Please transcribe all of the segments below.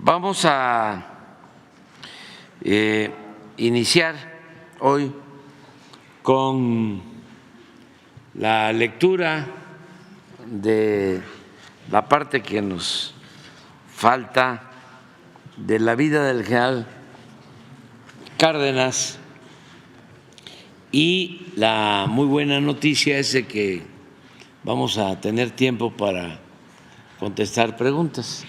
Vamos a iniciar hoy con la lectura de la parte que nos falta de la vida del general Cárdenas, y la muy buena noticia es de que vamos a tener tiempo para contestar preguntas.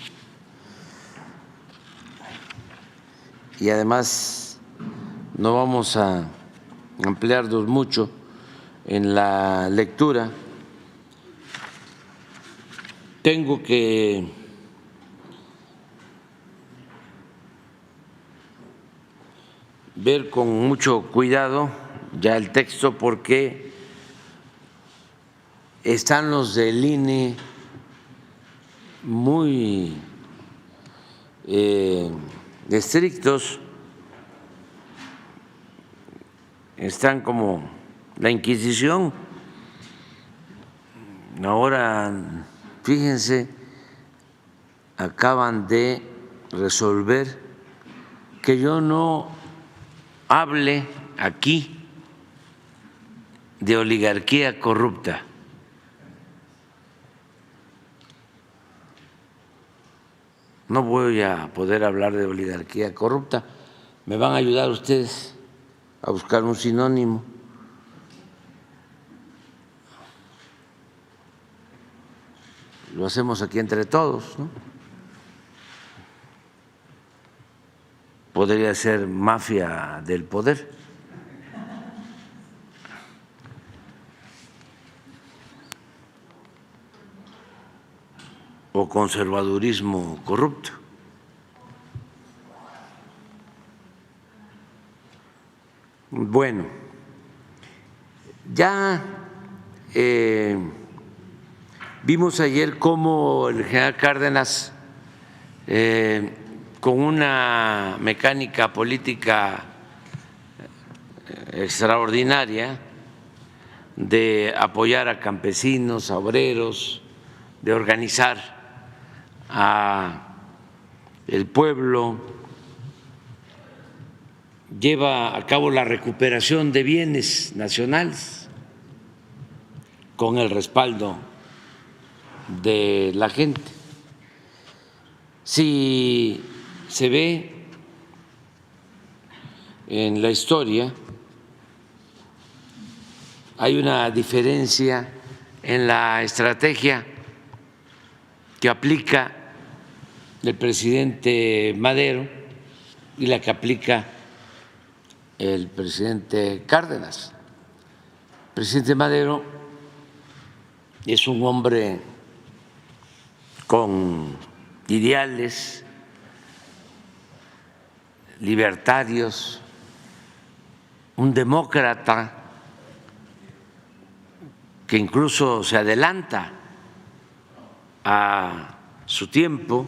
Y además no vamos a ampliarnos mucho en la lectura. Tengo que ver con mucho cuidado ya el texto porque están los del INE muy estrictos, están como la Inquisición. Ahora, fíjense, acaban de resolver que yo no hable aquí de oligarquía corrupta. No voy a poder hablar de oligarquía corrupta. ¿Me van a ayudar ustedes a buscar un sinónimo? Lo hacemos aquí entre todos, ¿no? Podría ser mafia del poder. O conservadurismo corrupto. Bueno, ya vimos ayer cómo el general Cárdenas, con una mecánica política extraordinaria de apoyar a campesinos, a obreros, de organizar a el pueblo, lleva a cabo la recuperación de bienes nacionales con el respaldo de la gente. Si se ve en la historia, hay una diferencia en la estrategia que aplica el presidente Madero y la que aplica el presidente Cárdenas. El presidente Madero es un hombre con ideales libertarios, un demócrata que incluso se adelanta a su tiempo.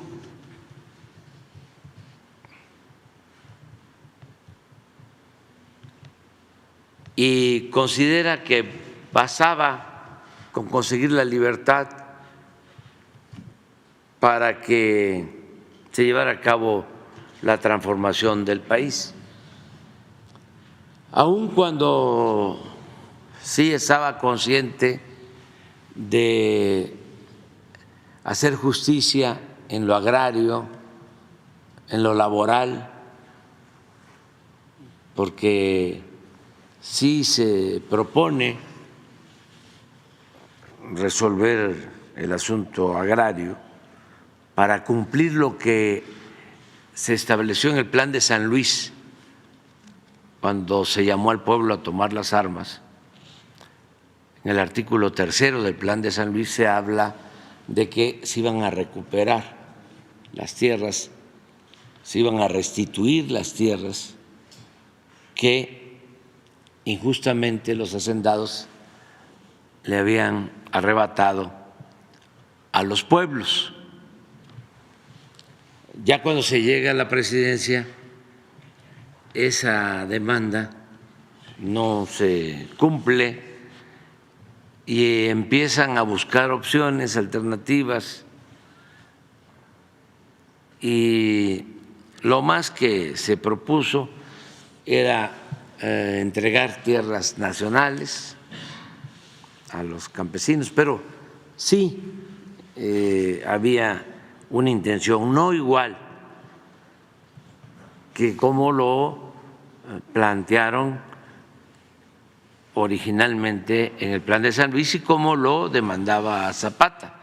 Y considera que bastaba con conseguir la libertad para que se llevara a cabo la transformación del país. Aun cuando sí estaba consciente de hacer justicia en lo agrario, en lo laboral, porque sí se propone resolver el asunto agrario para cumplir lo que se estableció en el Plan de San Luis, cuando se llamó al pueblo a tomar las armas. En el artículo 3 del Plan de San Luis se habla de que se iban a recuperar las tierras, se iban a restituir las tierras que injustamente los hacendados le habían arrebatado a los pueblos. Ya cuando se llega a la presidencia, esa demanda no se cumple y empiezan a buscar opciones alternativas y lo más que se propuso era entregar tierras nacionales a los campesinos, pero sí había una intención, no igual que como lo plantearon originalmente en el Plan de San Luis y como lo demandaba Zapata.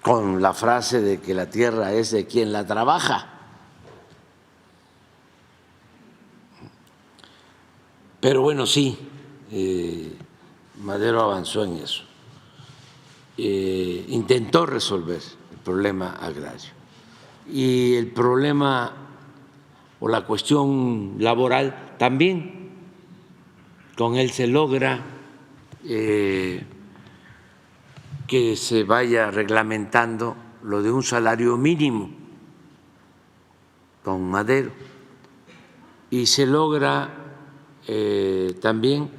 Con la frase de que la tierra es de quien la trabaja. Pero bueno, sí, Madero avanzó en eso. Intentó resolver el problema agrario. Y el problema o la cuestión laboral también, con él se logra que se vaya reglamentando lo de un salario mínimo con Madero y se logra también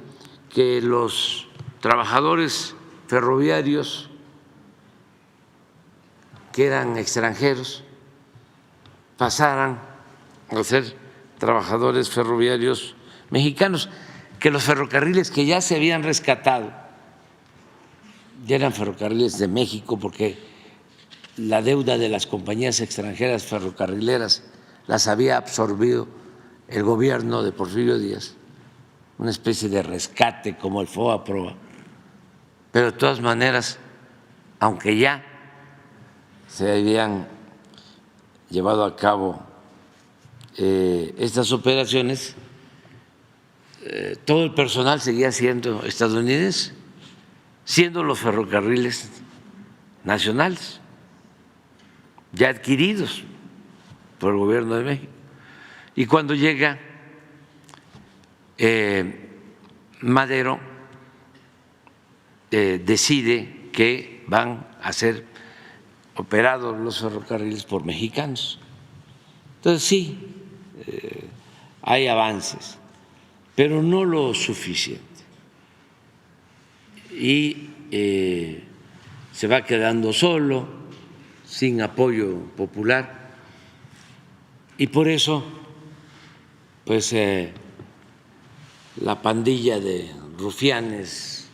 que los trabajadores ferroviarios que eran extranjeros pasaran a ser trabajadores ferroviarios mexicanos, que los ferrocarriles que ya se habían rescatado ya eran ferrocarriles de México porque la deuda de las compañías extranjeras ferrocarrileras las había absorbido el gobierno de Porfirio Díaz, una especie de rescate como el FOA-PROA, pero de todas maneras, aunque ya se habían llevado a cabo estas operaciones, todo el personal seguía siendo estadounidense, siendo los ferrocarriles nacionales ya adquiridos por el gobierno de México. Y cuando llega Madero, decide que van a ser operados los ferrocarriles por mexicanos. Entonces sí, hay avances, pero no lo suficiente. Y se va quedando solo, sin apoyo popular, y por eso pues la pandilla de rufianes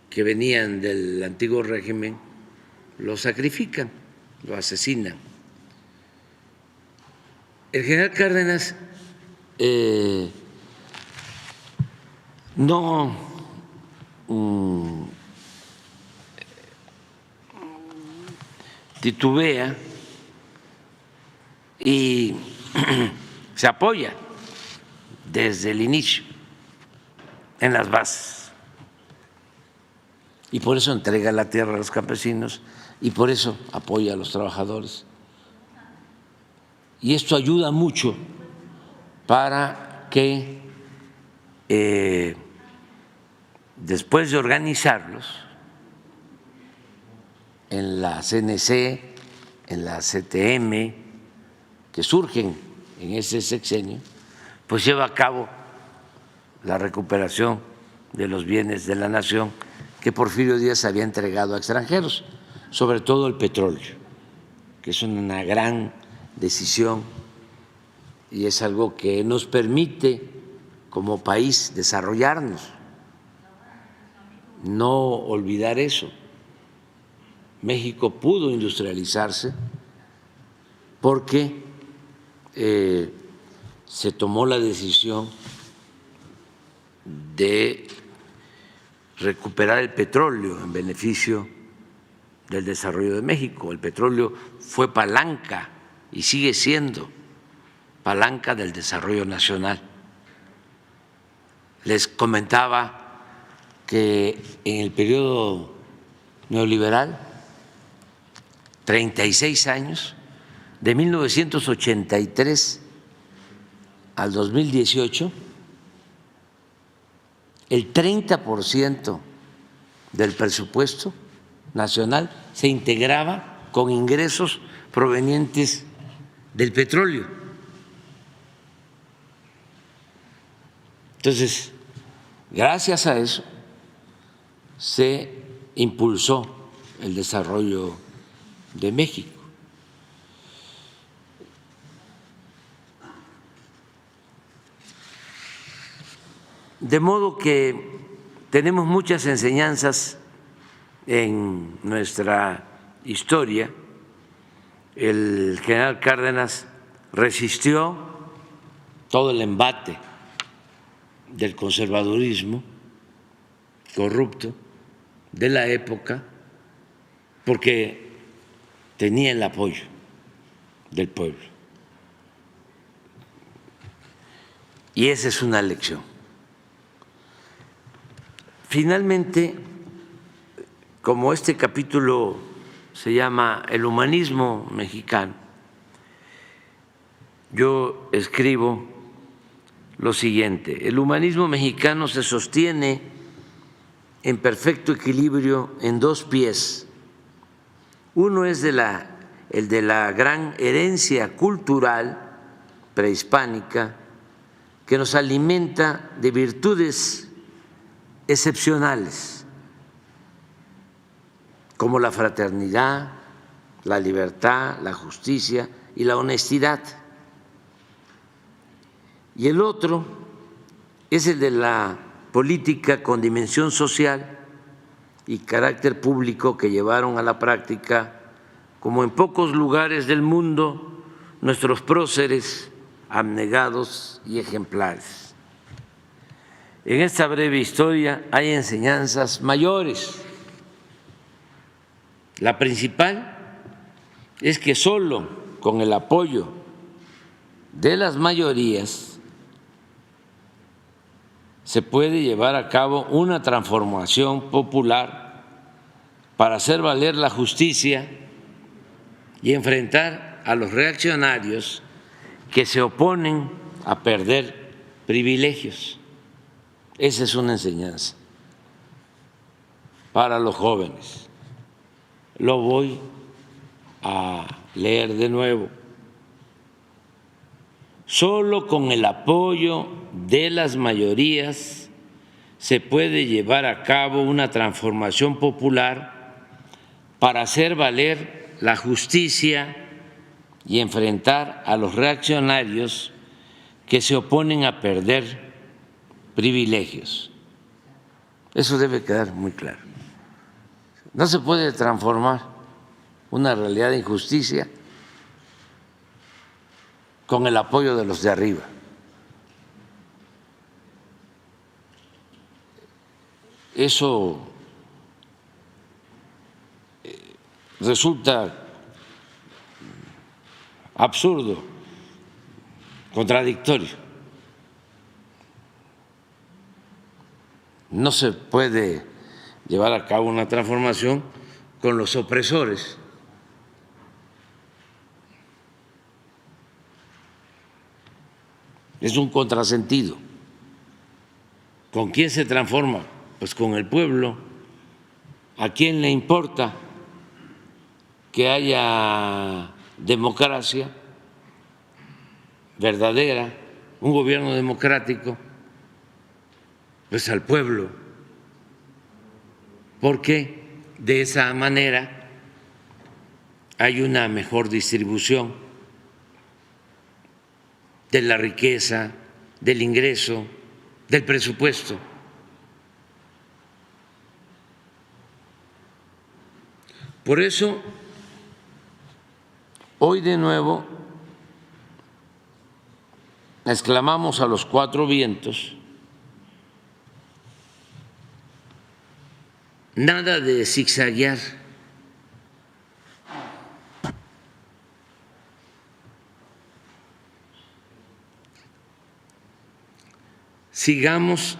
que venían del antiguo régimen lo sacrifican, lo asesinan. El general Cárdenas no titubea y se apoya desde el inicio en las bases. Y por eso entrega la tierra a los campesinos y por eso apoya a los trabajadores. Y esto ayuda mucho para que después de organizarlos en la CNC, en la CTM, que surgen en ese sexenio, pues lleva a cabo la recuperación de los bienes de la nación que Porfirio Díaz había entregado a extranjeros, sobre todo el petróleo, que es una gran decisión y es algo que nos permite como país desarrollarnos, no olvidar eso. México pudo industrializarse porque se tomó la decisión de recuperar el petróleo en beneficio del desarrollo de México. El petróleo fue palanca y sigue siendo palanca del desarrollo nacional. Les comentaba que en el periodo neoliberal, 36 años, de 1983 al 2018, el 30% del presupuesto nacional se integraba con ingresos provenientes del petróleo. Entonces, Gracias a eso se impulsó el desarrollo de México. De modo que tenemos muchas enseñanzas en nuestra historia. El general Cárdenas resistió todo el embate del conservadurismo corrupto de la época porque tenía el apoyo del pueblo. Y esa es una lección. Finalmente, como este capítulo se llama El humanismo mexicano, yo escribo lo siguiente: el humanismo mexicano se sostiene en perfecto equilibrio en dos pies. Uno es el de la gran herencia cultural prehispánica que nos alimenta de virtudes excepcionales como la fraternidad, la libertad, la justicia y la honestidad. Y el otro es el de la política con dimensión social y carácter público que llevaron a la práctica, como en pocos lugares del mundo, nuestros próceres abnegados y ejemplares. En esta breve historia hay enseñanzas mayores. La principal es que solo con el apoyo de las mayorías se puede llevar a cabo una transformación popular para hacer valer la justicia y enfrentar a los reaccionarios que se oponen a perder privilegios. Esa es una enseñanza para los jóvenes. Lo voy a leer de nuevo. Solo con el apoyo de las mayorías se puede llevar a cabo una transformación popular para hacer valer la justicia y enfrentar a los reaccionarios que se oponen a perder privilegios. Eso debe quedar muy claro. No se puede transformar una realidad de injusticia con el apoyo de los de arriba. Eso resulta absurdo, contradictorio. No se puede llevar a cabo una transformación con los opresores. Es un contrasentido. ¿Con quién se transforma? Pues con el pueblo. ¿A quién le importa que haya democracia verdadera, un gobierno democrático? Pues al pueblo, porque de esa manera hay una mejor distribución de la riqueza, del ingreso, del presupuesto. Por eso, hoy de nuevo exclamamos a los cuatro vientos: nada de zigzaguear, sigamos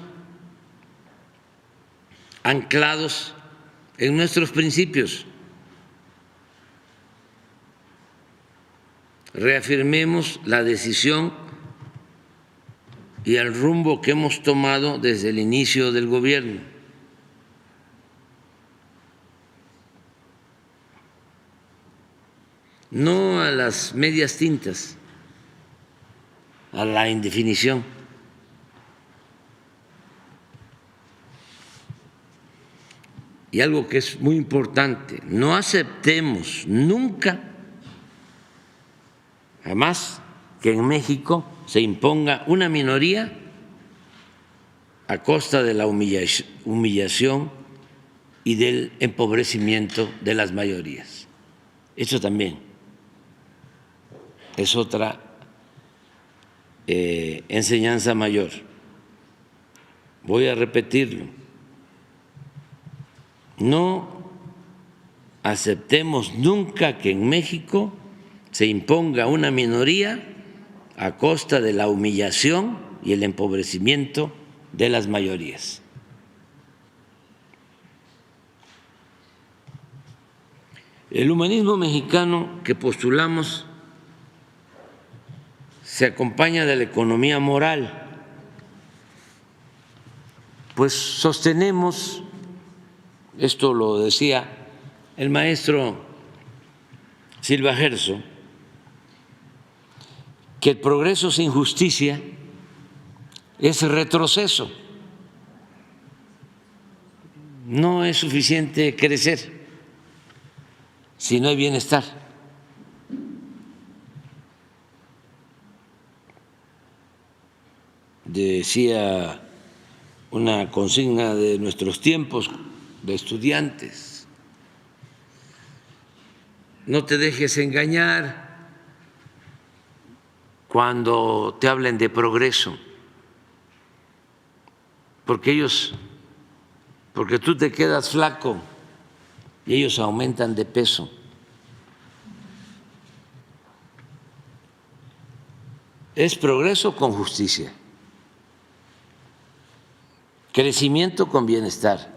anclados en nuestros principios, reafirmemos la decisión y el rumbo que hemos tomado desde el inicio del gobierno. No a las medias tintas, a la indefinición. y algo que es muy importante, no aceptemos nunca, jamás, que en México se imponga una minoría a costa de la humillación y del empobrecimiento de las mayorías. Eso también es otra enseñanza mayor. Voy a repetirlo. No aceptemos nunca que en México se imponga una minoría a costa de la humillación y el empobrecimiento de las mayorías. El humanismo mexicano que postulamos se acompaña de la economía moral, pues sostenemos, esto lo decía el maestro Silva Gerso, que el progreso sin justicia es retroceso. No es suficiente crecer si no hay bienestar. Decía una consigna de nuestros tiempos de estudiantes: no te dejes engañar cuando te hablen de progreso, porque tú te quedas flaco y ellos aumentan de peso. Es progreso con justicia, crecimiento con bienestar,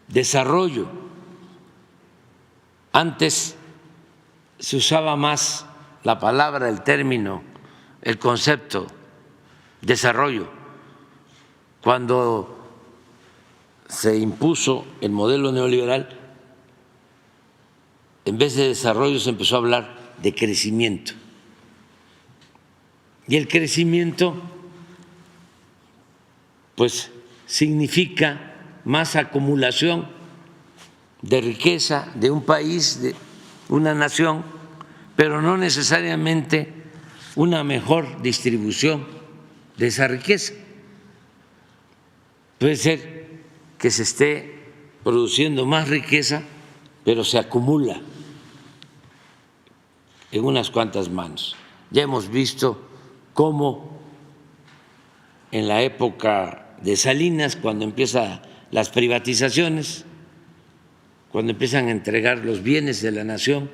desarrollo. Antes se usaba más la palabra, el término, el concepto desarrollo. Cuando se impuso el modelo neoliberal, en vez de desarrollo se empezó a hablar de crecimiento. Y el crecimiento, pues, significa más acumulación de riqueza de un país, de una nación, pero no necesariamente una mejor distribución de esa riqueza. Puede ser que se esté produciendo más riqueza, pero se acumula en unas cuantas manos. Ya hemos visto cómo en la época de Salinas, cuando empiezan las privatizaciones, cuando empiezan a entregar los bienes de la nación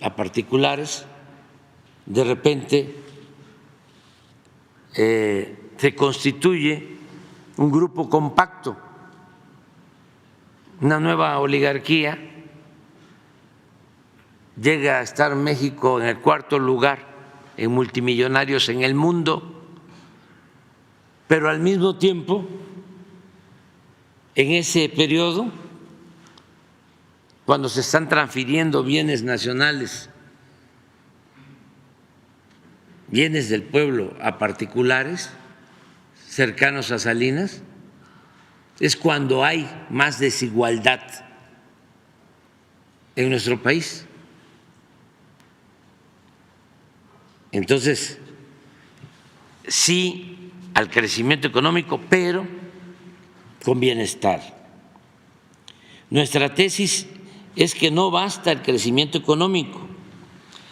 a particulares, de repente se constituye un grupo compacto, una nueva oligarquía. Llega a estar México en el cuarto lugar en multimillonarios en el mundo, pero al mismo tiempo, en ese periodo, cuando se están transfiriendo bienes nacionales, bienes del pueblo a particulares cercanos a Salinas, es cuando hay más desigualdad en nuestro país. Entonces, sí al crecimiento económico, pero con bienestar. Nuestra tesis es que no basta el crecimiento económico,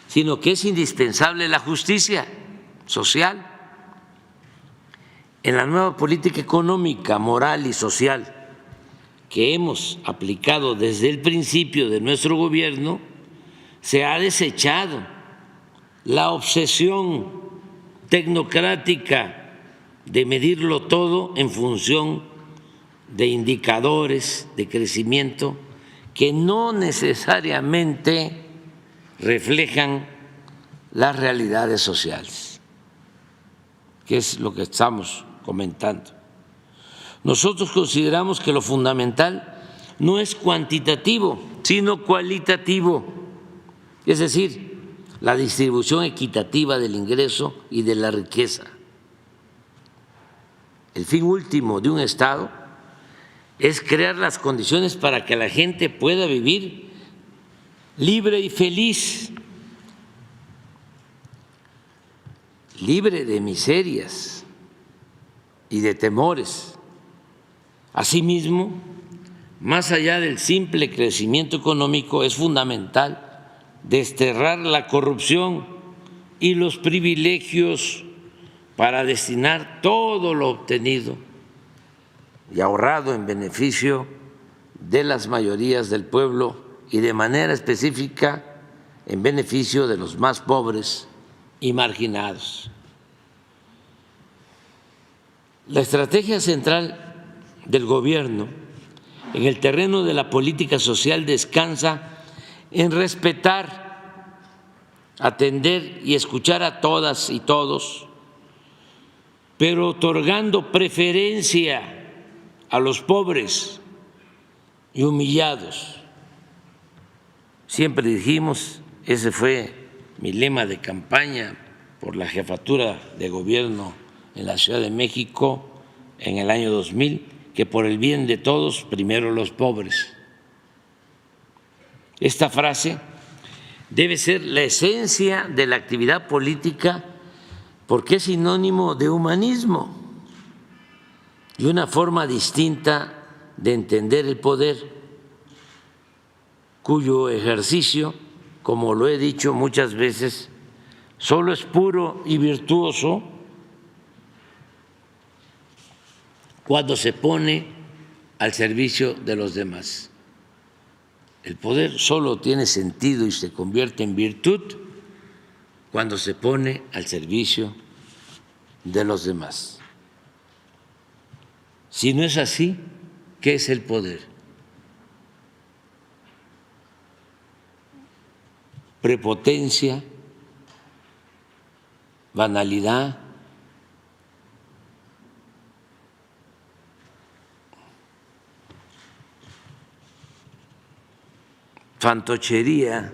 sino que es indispensable la justicia social. En la nueva política económica, moral y social que hemos aplicado desde el principio de nuestro gobierno, se ha desechado la obsesión tecnocrática de medirlo todo en función de indicadores de crecimiento que no necesariamente reflejan las realidades sociales, que es lo que estamos comentando. Nosotros consideramos que lo fundamental no es cuantitativo, sino cualitativo, es decir, la distribución equitativa del ingreso y de la riqueza. el fin último de un Estado es crear las condiciones para que la gente pueda vivir libre y feliz, libre de miserias y de temores. Asimismo, más allá del simple crecimiento económico, es fundamental desterrar la corrupción y los privilegios para destinar todo lo obtenido y ahorrado en beneficio de las mayorías del pueblo y de manera específica en beneficio de los más pobres y marginados. La estrategia central del Gobierno en el terreno de la política social descansa en respetar, atender y escuchar a todas y todos, pero otorgando preferencia a los pobres y humillados. Siempre dijimos, ese fue mi lema de campaña por la jefatura de gobierno en la Ciudad de México en el año 2000, que por el bien de todos, primero los pobres. Esta frase debe ser la esencia de la actividad política porque es sinónimo de humanismo y una forma distinta de entender el poder, cuyo ejercicio, como lo he dicho muchas veces, solo es puro y virtuoso cuando se pone al servicio de los demás. El poder solo tiene sentido y se convierte en virtud cuando se pone al servicio de los demás. Si no es así, ¿qué es el poder? Prepotencia, banalidad, fantochería,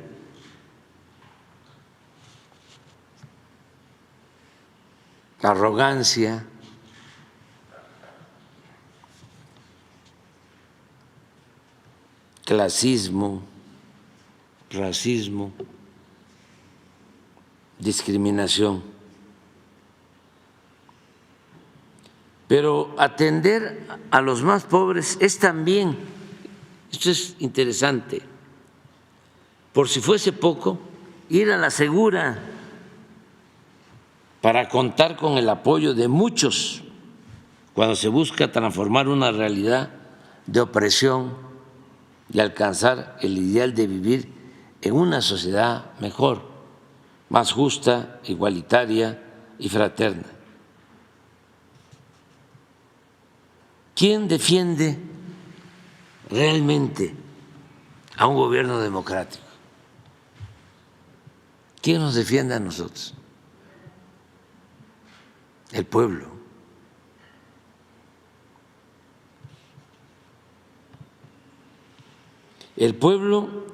arrogancia, clasismo, racismo, discriminación. Pero atender a los más pobres es también, esto es interesante, por si fuese poco, ir a la segura para contar con el apoyo de muchos cuando se busca transformar una realidad de opresión y alcanzar el ideal de vivir en una sociedad mejor, más justa, igualitaria y fraterna. ¿Quién defiende realmente a un gobierno democrático? ¿Quién nos defiende a nosotros? El pueblo. El pueblo,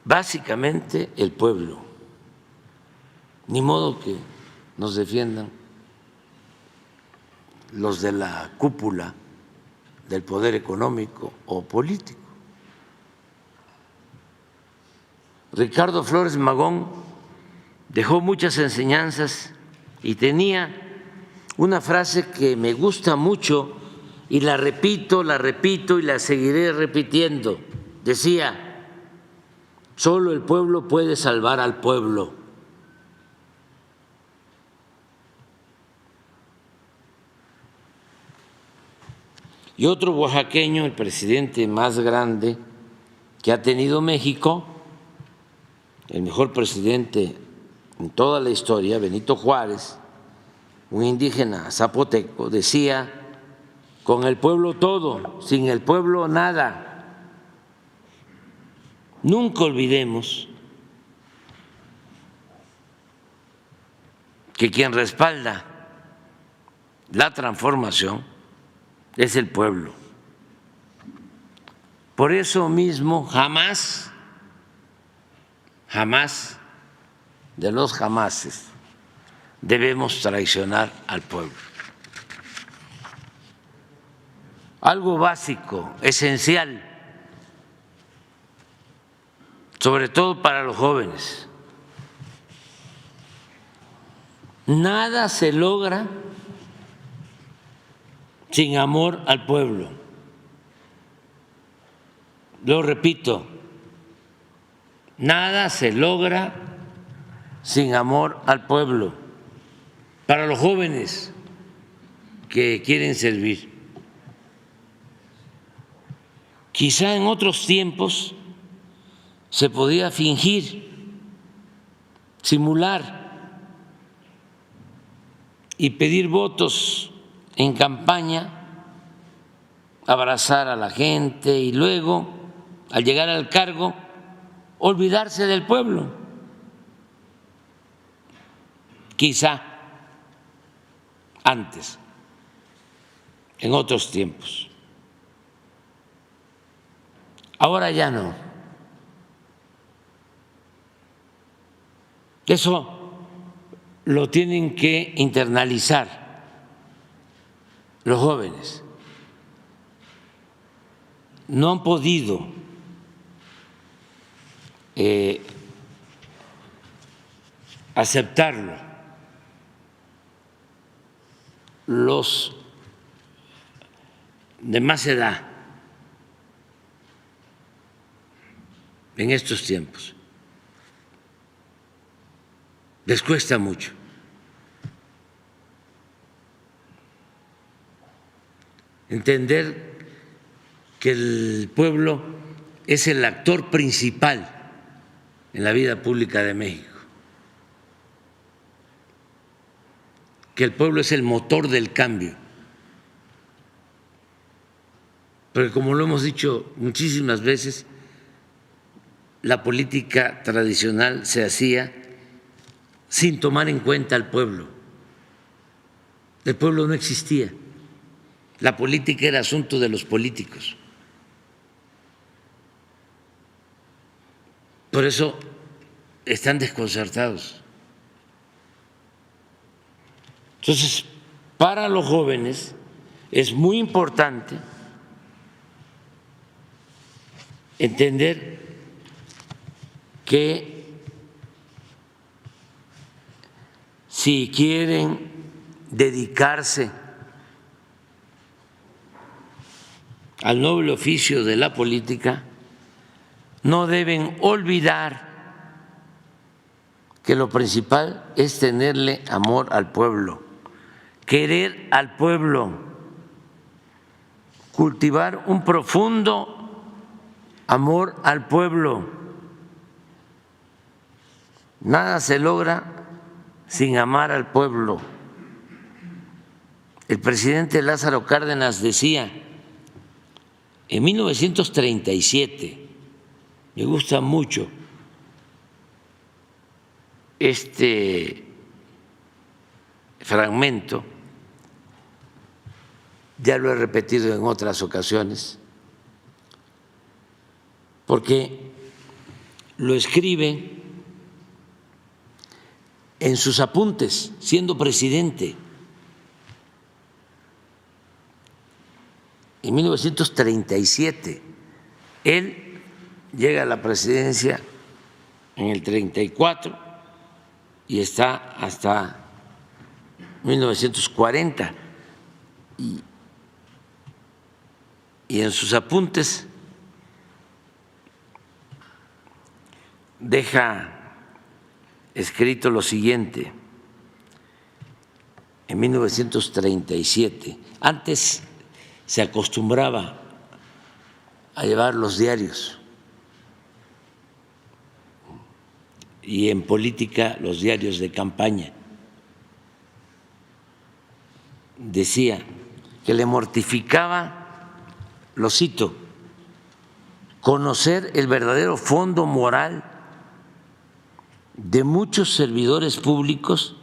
básicamente el pueblo. Ni modo que nos defiendan los de la cúpula del poder económico o político. Ricardo Flores Magón dejó muchas enseñanzas y tenía una frase que me gusta mucho y la repito y la seguiré repitiendo. Decía, solo el pueblo puede salvar al pueblo. Y otro oaxaqueño, el presidente más grande que ha tenido México, el mejor presidente en toda la historia, Benito Juárez, un indígena zapoteco, decía, con el pueblo todo, sin el pueblo nada. Nunca olvidemos que quien respalda la transformación es el pueblo. Por eso mismo jamás de los jamases debemos traicionar al pueblo. algo básico, esencial, sobre todo para los jóvenes. Nada se logra sin amor al pueblo. Lo repito, nada se logra sin amor al pueblo. Para los jóvenes que quieren servir. Quizá en otros tiempos se podía fingir, simular y pedir votos en campaña, abrazar a la gente y luego, al llegar al cargo, olvidarse del pueblo. Quizá antes, en otros tiempos. Ahora ya no. Eso lo tienen que internalizar los jóvenes. No han podido aceptarlo los de más edad en estos tiempos. Les cuesta mucho. Entender que el pueblo es el actor principal en la vida pública de México, que el pueblo es el motor del cambio. Porque como lo hemos dicho muchísimas veces, la política tradicional se hacía sin tomar en cuenta al pueblo. El pueblo no existía. La política era asunto de los políticos. Por eso están desconcertados. Entonces, para los jóvenes es muy importante entender que si quieren dedicarse al noble oficio de la política, no deben olvidar que lo principal es tenerle amor al pueblo, querer al pueblo, cultivar un profundo amor al pueblo. Nada se logra sin amar al pueblo. El presidente Lázaro Cárdenas decía en 1937, me gusta mucho este fragmento, ya lo he repetido en otras ocasiones, porque lo escribe en sus apuntes, siendo presidente. En 1937, él llega a la presidencia en el 34 y está hasta 1940. Y en sus apuntes deja escrito lo siguiente: en 1937, antes se acostumbraba a llevar los diarios y en política los diarios de campaña. Decía que le mortificaba, lo cito, conocer el verdadero fondo moral de muchos servidores públicos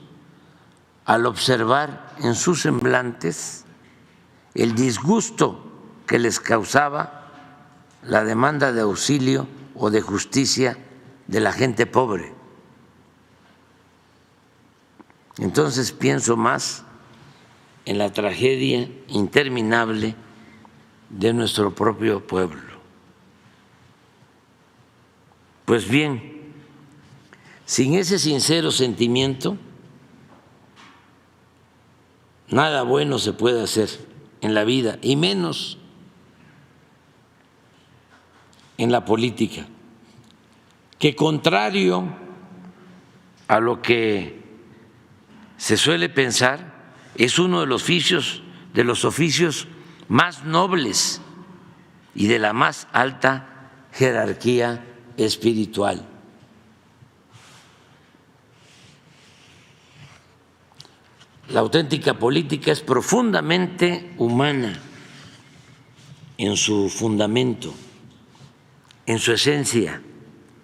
al observar en sus semblantes el disgusto que les causaba la demanda de auxilio o de justicia de la gente pobre. Entonces pienso más en la tragedia interminable de nuestro propio pueblo. Pues bien, sin ese sincero sentimiento, nada bueno se puede hacer en la vida, y menos en la política, que contrario a lo que se suele pensar, es uno de los oficios más nobles y de la más alta jerarquía espiritual. La auténtica política es profundamente humana en su fundamento, en su esencia,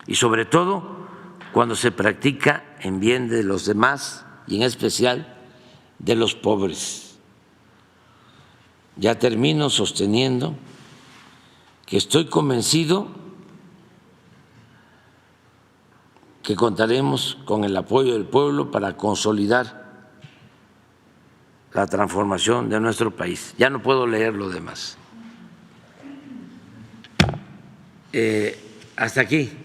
y sobre todo cuando se practica en bien de los demás y en especial de los pobres. Ya termino sosteniendo que estoy convencido que contaremos con el apoyo del pueblo para consolidar la transformación de nuestro país. Ya no puedo leer lo demás. Hasta aquí.